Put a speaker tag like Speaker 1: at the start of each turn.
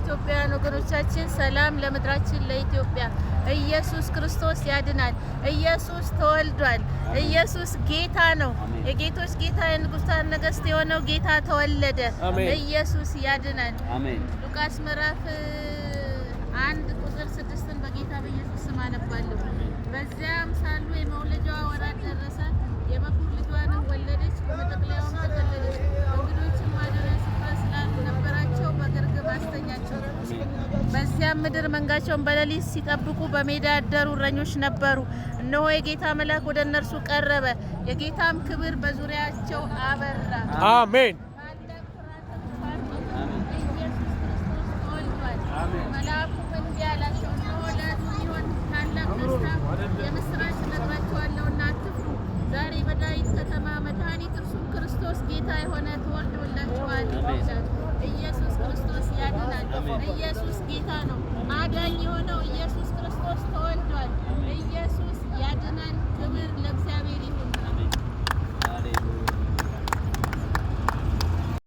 Speaker 1: ኢትዮጵያውያን ወገኖቻችን ሰላም ለምድራችን ለኢትዮጵያ። ኢየሱስ ክርስቶስ ያድናል። ኢየሱስ ተወልዷል። ኢየሱስ ጌታ ነው። የጌቶች ጌታ የንጉሳን ነገሥት የሆነው ጌታ ተወለደ። ኢየሱስ ያድናል። ሉቃስ ምዕራፍ 1 ቁጥር 6 በጌታ በኢየሱስ ስም አነባለሁ። በዚያም ሳሉ የመውለጃዋ ወራት ደረሰ። የበኩር ልጇንም ወለደች። በመጠቅለያውም ተከለለች። እንግዶችም ማደሪያ ስፍራ ስላልነበራቸው በግርግም አስተኛቸው። በዚያም ምድር መንጋቸውን በሌሊት ሲጠብቁ በሜዳ ያደሩ እረኞች ነበሩ። እነሆ የጌታ መልአክ ወደ እነርሱ ቀረበ፣ የጌታም ክብር በዙሪያቸው አበራ።
Speaker 2: አሜን።
Speaker 1: ኢየሱስ ክርስቶስ ተወልዷል። መልአኩም እንዲህ አላቸው፣ እነሆ ለሕዝቡ የሚሆን ታላቅ ደስታ የምስራች እነግራችኋለሁና አትፍሩ። ዛሬ በዳዊት ከተማ መድኃኒት እርሱም ክርስቶስ ጌታ የሆነ ተወልዶላችኋል ይላል። ኢየሱስ ክርስቶስ ያድናል። ኢየሱስ ጌታ ነው። አዳኝ የሆነው ኢየሱስ ክርስቶስ ተወልዷል። ኢየሱስ